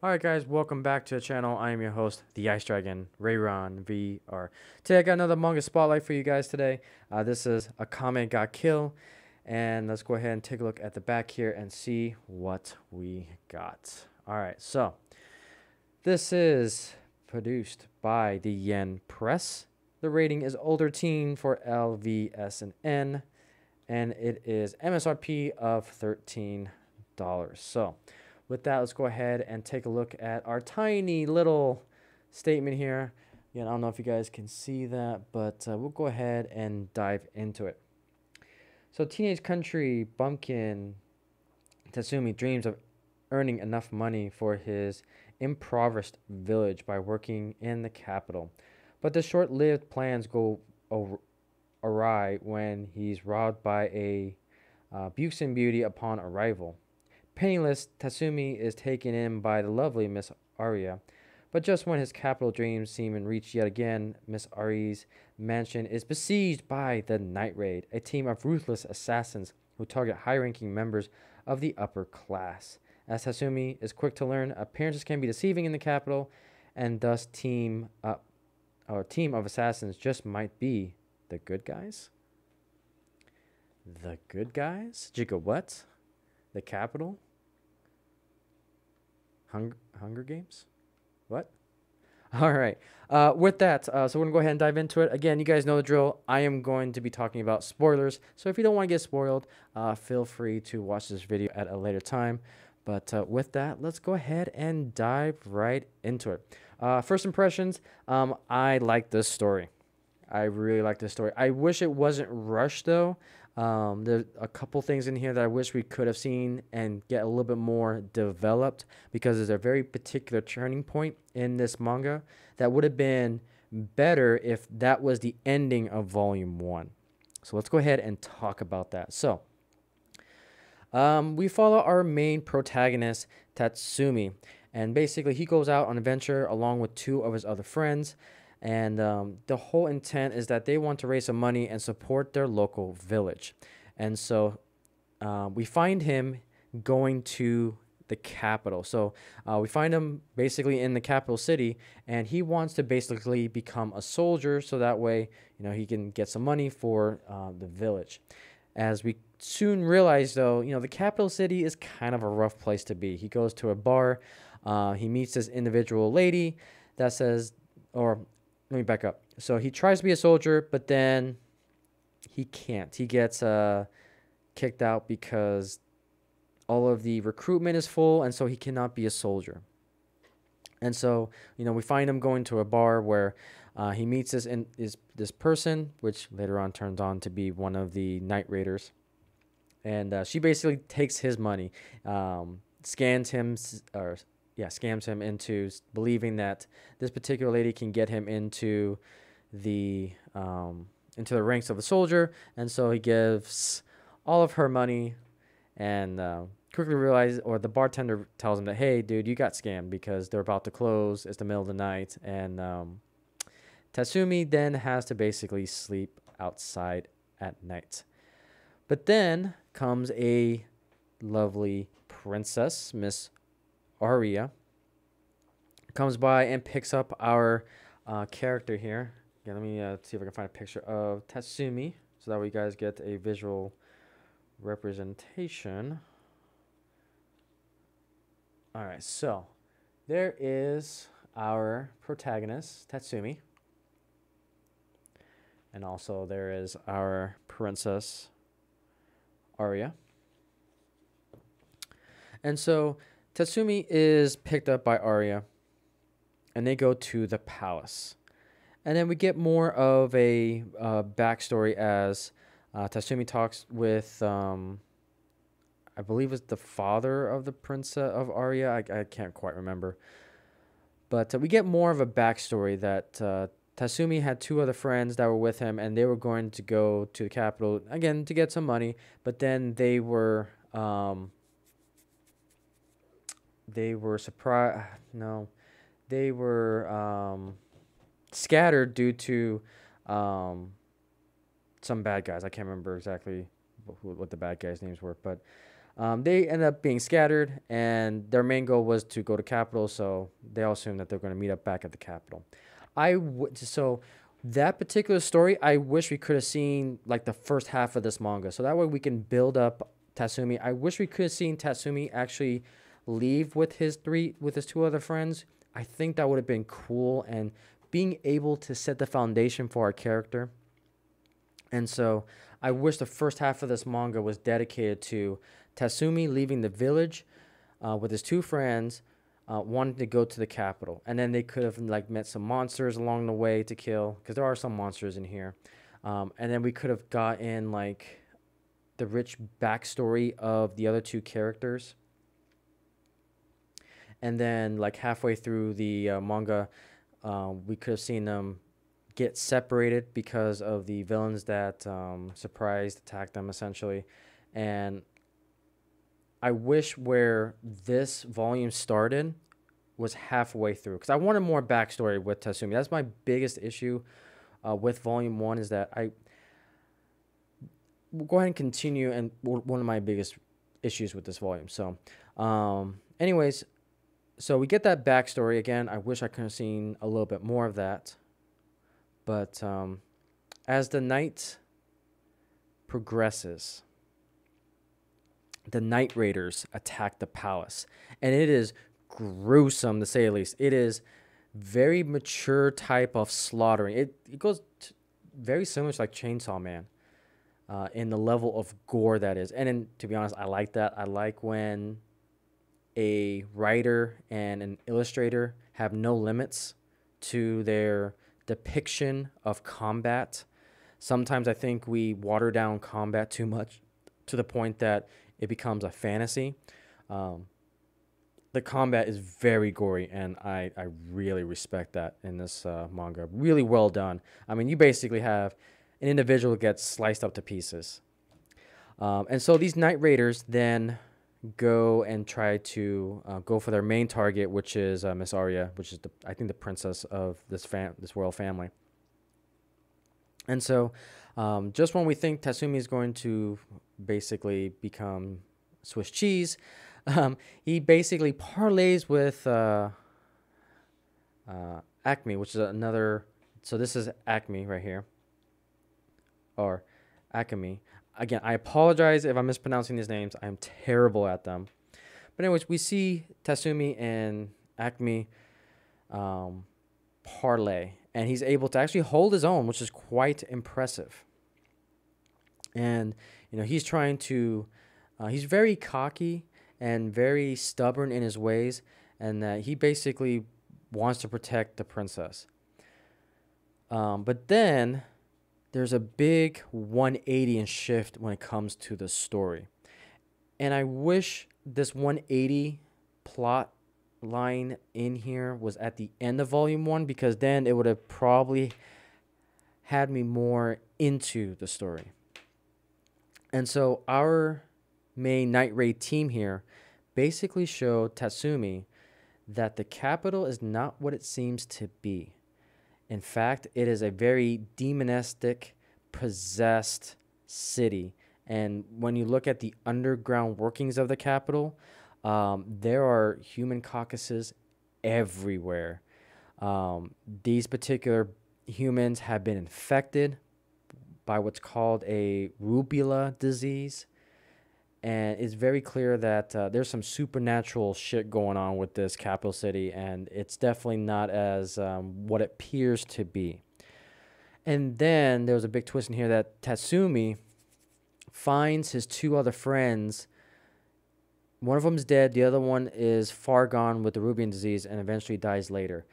Alright guys, welcome back to the channel. I am your host, the Ice Dragon, Rayron VR. Today I got another manga spotlight for you guys today. This is Akame got killed. And let's go ahead and take a look at the back here and see what we got. Alright, so this is produced by the Yen Press. The rating is older teen for LVS and N. And it is MSRP of $13. So with that, let's go ahead and take a look at our tiny little statement here. Again, I don't know if you guys can see that, but we'll go ahead and dive into it. So teenage country bumpkin Tatsumi dreams of earning enough money for his impoverished village by working in the capital. But the short-lived plans go awry when he's robbed by a buxom beauty upon arrival. Penniless, Tatsumi is taken in by the lovely Miss Aria, but just when his capital dreams seem in reach yet again, Miss Ari's mansion is besieged by the Night Raid, a team of ruthless assassins who target high-ranking members of the upper class. As Tatsumi is quick to learn, appearances can be deceiving in the capital, and thus team of assassins just might be the good guys. The good guys? Jigga what? The capital? Hunger Games? What? All right. With that, so we're going to go ahead and dive into it. Again, you guys know the drill. I am going to be talking about spoilers. So if you don't want to get spoiled, feel free to watch this video at a later time. But with that, let's go ahead and dive right into it. First impressions, I like this story. I really like this story. I wish it wasn't rushed, though. There's a couple things in here that I wish we could have seen and get a little bit more developed, because there's a very particular turning point in this manga that would have been better if that was the ending of volume 1. So let's go ahead and talk about that. So we follow our main protagonist, Tatsumi, and basically he goes out on an adventure along with 2 of his other friends. And the whole intent is that they want to raise some money and support their local village. And so we find him going to the capital. So we find him basically in the capital city, and he wants to basically become a soldier so that way, he can get some money for the village. As we soon realize, though, the capital city is kind of a rough place to be. He goes to a bar. He meets this individual lady that says, or let me back up. So he tries to be a soldier, but then he can't. He gets kicked out because all of the recruitment is full, and so he cannot be a soldier. And so, we find him going to a bar where he meets this person, which later on turns on to be one of the Night Raiders. And she basically takes his money, scams him into believing that this particular lady can get him into the ranks of a soldier, and so he gives all of her money, and quickly realizes, or the bartender tells him that, hey, dude, you got scammed because they're about to close. It's the middle of the night, and Tatsumi then has to basically sleep outside at night. But then comes a lovely princess, Miss Aria, comes by and picks up our character here. Yeah, let me see if I can find a picture of Tatsumi so that way you guys get a visual representation. All right, so there is our protagonist, Tatsumi. And also there is our princess, Aria. And so Tatsumi is picked up by Aria, and they go to the palace. And then we get more of a backstory as Tatsumi talks with, I believe it's the father of the princess of Aria. I can't quite remember. But we get more of a backstory that Tatsumi had 2 other friends that were with him, and they were going to go to the capital, again, to get some money. But then they were surprised. No, they were scattered due to some bad guys. I can't remember exactly what the bad guys' names were, but They end up being scattered, and their main goal was to go to capital. So they all assume that they're going to meet up back at the capital. So that particular story, I wish we could have seen like the first half of this manga, so that way we can build up Tatsumi. I wish we could have seen Tatsumi actually leave with his two other friends. I think that would have been cool, and being able to set the foundation for our character. And so I wish the first half of this manga was dedicated to Tatsumi leaving the village with his two friends, wanting to go to the capital. And then they could have like met some monsters along the way to kill, because there are some monsters in here. And then we could have got in like the rich backstory of the other two characters. And then like halfway through the manga, we could have seen them get separated because of the villains that surprised attacked them essentially. And I wish where this volume started was halfway through, because I wanted more backstory with Tatsumi. That's my biggest issue with volume 1, is that I will go ahead and continue, and one of my biggest issues with this volume. So anyways, so we get that backstory again. I wish I could have seen a little bit more of that. But as the night progresses, the Night Raiders attack the palace. And it is gruesome, to say the least. It is very mature type of slaughtering. It goes very similar to like Chainsaw Man in the level of gore that is. And to be honest, I like that. I like when a writer and an illustrator have no limits to their depiction of combat. Sometimes I think we water down combat too much to the point that it becomes a fantasy. The combat is very gory, and I really respect that in this manga. Really well done. I mean, you basically have an individual that gets sliced up to pieces. And so these Night Raiders then go and try to go for their main target, which is Miss Arya, which is I think the princess of this royal family. And so just when we think Tatsumi is going to basically become Swiss cheese, he basically parlays with Acme, which is another. So this is Acme right here, or Akame. Again, I apologize if I'm mispronouncing these names. I'm terrible at them. But anyways, we see Tatsumi and Acme parlay, and he's able to actually hold his own, which is quite impressive. And he's trying to, he's very cocky and very stubborn in his ways, and that he basically wants to protect the princess. But then there's a big 180 and shift when it comes to the story. And I wish this 180 plot line in here was at the end of volume 1, because then it would have probably had me more into the story. And so our main Night Raid team here basically showed Tatsumi that the capital is not what it seems to be. In fact, it is a very demonistic, possessed city. And when you look at the underground workings of the capital, there are human caucuses everywhere. These particular humans have been infected by what's called a rubella disease. And it's very clear that there's some supernatural shit going on with this capital city, and it's definitely not as what it appears to be. And then there was a big twist in here that Tatsumi finds his two other friends. One of them's dead, the other one is far gone with the Rubian disease and eventually dies later.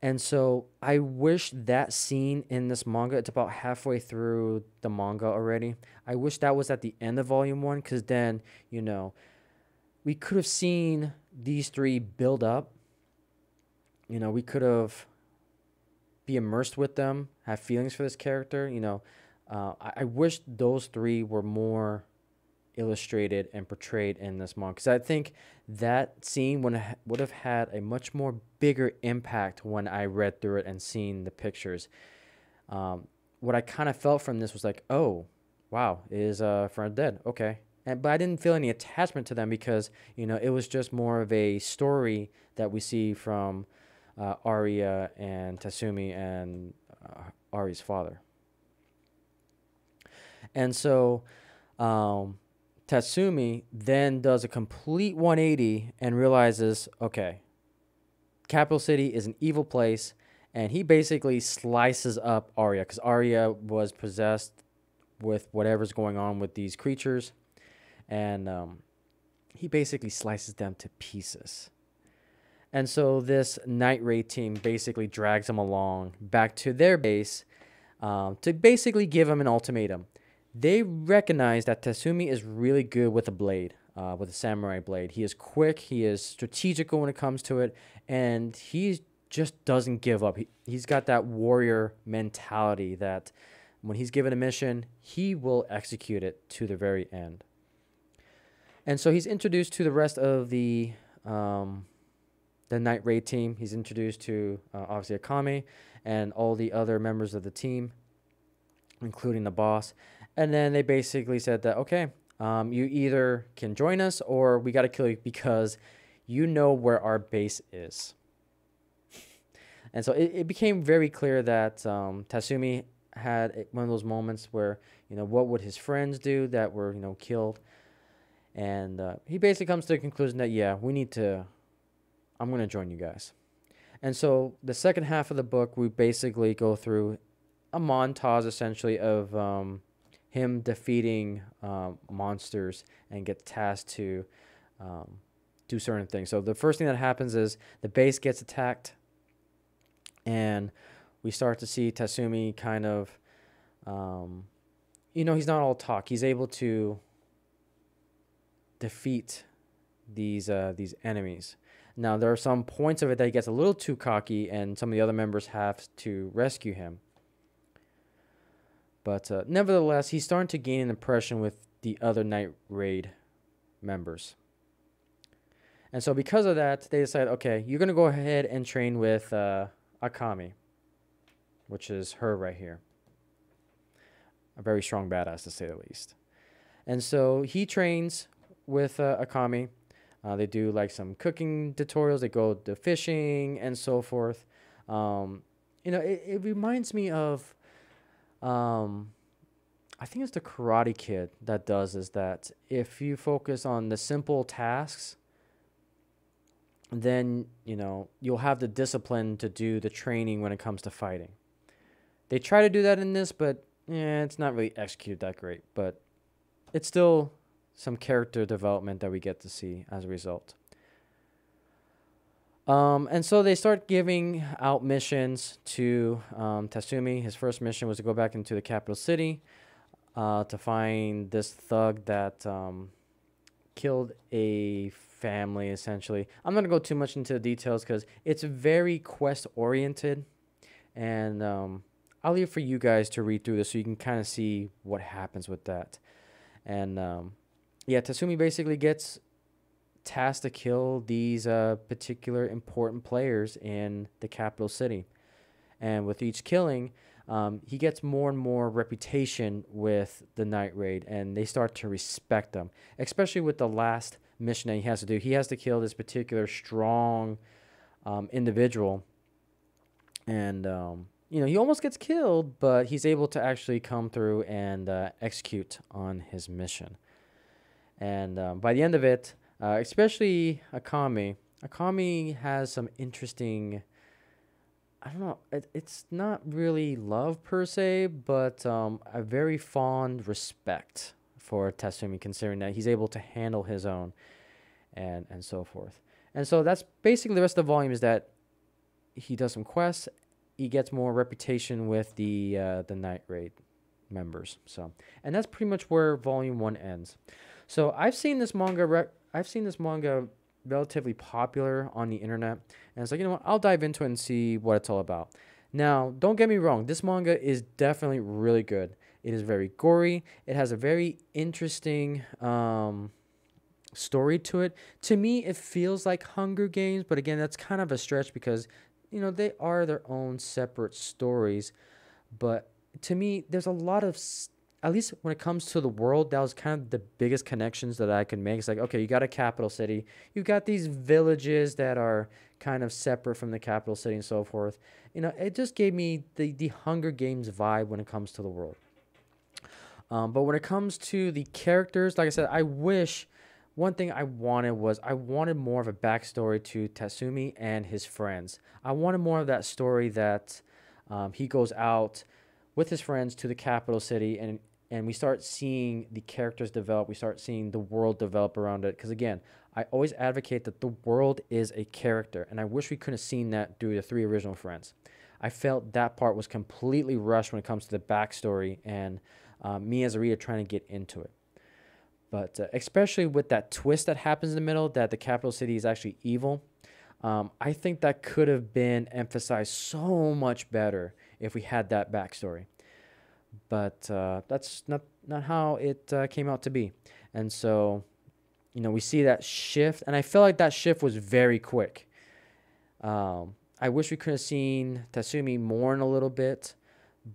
And so I wish that scene in this manga, it's about halfway through the manga already. I wish that was at the end of volume 1, because then, we could have seen these three build up. We could have be immersed with them, have feelings for this character. I wish those three were more illustrated and portrayed in this manga, because I think that scene would have had a much more bigger impact when I read through it and seen the pictures. What I kind of felt from this was like, oh, wow, is friend dead? Okay. but I didn't feel any attachment to them because it was just more of a story that we see from Arya and Tatsumi and Ari's father. And so Tatsumi then does a complete 180 and realizes, okay, Capital City is an evil place, and he basically slices up Arya because Arya was possessed with whatever's going on with these creatures, and he basically slices them to pieces. And so this Night Raid team basically drags him along back to their base to basically give him an ultimatum. They recognize that Tatsumi is really good with a blade, with a samurai blade. He is quick, he is strategical when it comes to it, and he just doesn't give up. He's got that warrior mentality that when he's given a mission, he will execute it to the very end. And so he's introduced to the rest of the Night Raid team. He's introduced to obviously Akame and all the other members of the team, including the boss. And then they basically said that, okay, you either can join us or we got to kill you because you know where our base is. And so it became very clear that Tatsumi had one of those moments where, what would his friends do that were, killed? And he basically comes to the conclusion that, yeah, I'm going to join you guys. And so the second half of the book, we basically go through a montage, essentially, of him defeating monsters and get tasked to do certain things. So the first thing that happens is the base gets attacked, and we start to see Tatsumi kind of, he's not all talk. He's able to defeat these enemies. Now, there are some points of it that he gets a little too cocky, and some of the other members have to rescue him. But nevertheless, he's starting to gain an impression with the other Night Raid members. And so because of that, they decide, okay, you're going to go ahead and train with Akame, which is her right here. A very strong badass, to say the least. And so he trains with Akame. They do like some cooking tutorials. They go to fishing and so forth. It reminds me of, I think it's the Karate Kid that does is that if you focus on the simple tasks, then, you'll have the discipline to do the training when it comes to fighting. They try to do that in this, but it's not really executed that great. But it's still some character development that we get to see as a result. And so they start giving out missions to Tatsumi. His first mission was to go back into the capital city to find this thug that killed a family, essentially. I'm not going to go too much into the details because it's very quest-oriented. And I'll leave it for you guys to read through this so you can kind of see what happens with that. And Tatsumi basically gets tasked to kill these particular important players in the capital city. And with each killing, he gets more and more reputation with the Night Raid, and they start to respect him, especially with the last mission that he has to do. He has to kill this particular strong individual, and he almost gets killed, but he's able to actually come through and execute on his mission. And by the end of it, especially Akame has some interesting, I don't know, it's not really love per se, but a very fond respect for Tatsumi, considering that he's able to handle his own and so forth. And so that's basically the rest of the volume, is that he does some quests, he gets more reputation with the Night Raid members. So, and that's pretty much where volume 1 ends. So I've seen this manga relatively popular on the internet, and it's like, what, I'll dive into it and see what it's all about. Now, don't get me wrong, this manga is definitely really good. It is very gory. It has a very interesting story to it. To me, it feels like Hunger Games, but again, that's kind of a stretch because, they are their own separate stories. But to me, there's a lot of at least when it comes to the world, that was kind of the biggest connections that I could make. It's like, okay, you got a capital city, you've got these villages that are kind of separate from the capital city and so forth. You know, it just gave me the Hunger Games vibe when it comes to the world. But when it comes to the characters, like I said, I wish one thing I wanted was I wanted more of a backstory to Tatsumi and his friends. I wanted more of that story that he goes out with his friends to the capital city, and we start seeing the characters develop. We start seeing the world develop around it. Because again, I always advocate that the world is a character, and I wish we could have seen that through the three original friends. I felt that part was completely rushed when it comes to the backstory and me as a reader trying to get into it. But especially with that twist that happens in the middle, that the capital city is actually evil, I think that could have been emphasized so much better if we had that backstory. But that's not how it came out to be. And so, you know, we see that shift, and I feel like that shift was very quick. I wish we could have seen Tatsumi mourn a little bit,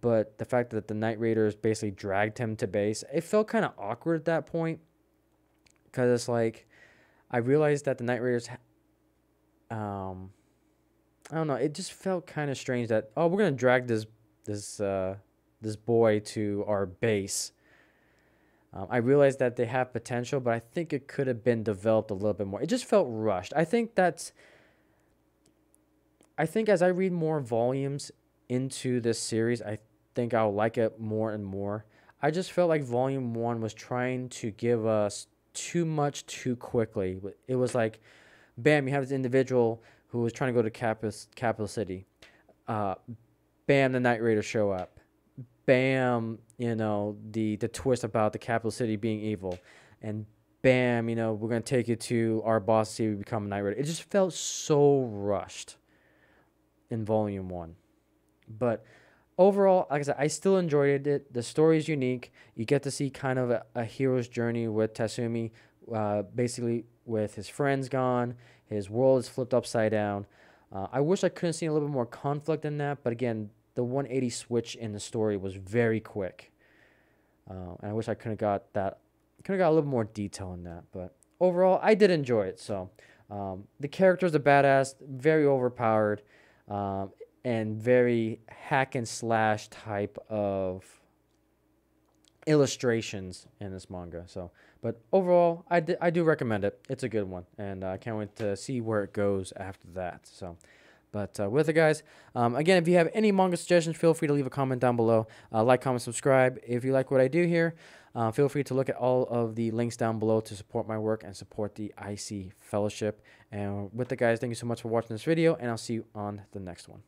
but the fact that the Night Raiders basically dragged him to base, it felt kind of awkward at that point, because it's like I realized that the Night Raiders, I don't know, it just felt kind of strange that, oh, we're gonna drag this boy to our base. I realized that they have potential, but I think it could have been developed a little bit more. It just felt rushed. I think as I read more volumes into this series, I think I'll like it more and more. I just felt like volume 1 was trying to give us too much too quickly. It was like, bam, you have this individual who was trying to go to capital city. Bam, the Night Raiders show up. Bam, you know, the twist about the capital city being evil. And bam, you know, we're going to take you to our boss to see we become a Night Raider. It just felt so rushed in volume 1. But overall, like I said, I still enjoyed it. The story is unique. You get to see kind of a hero's journey with Tatsumi, basically with his friends gone. His world is flipped upside down. I wish I could have seen a little bit more conflict in that, but again, the 180 switch in the story was very quick. And I wish I could have got a little more detail in that. But overall, I did enjoy it. So the characters are badass, very overpowered, and very hack and slash type of illustrations in this manga. So, but overall, I do recommend it. It's a good one, and I can't wait to see where it goes after that. So, but with it, guys, again, if you have any manga suggestions, feel free to leave a comment down below. Like, comment, subscribe. If you like what I do here, feel free to look at all of the links down below to support my work and support the Icey Fellowship. And with it, guys, thank you so much for watching this video, and I'll see you on the next one.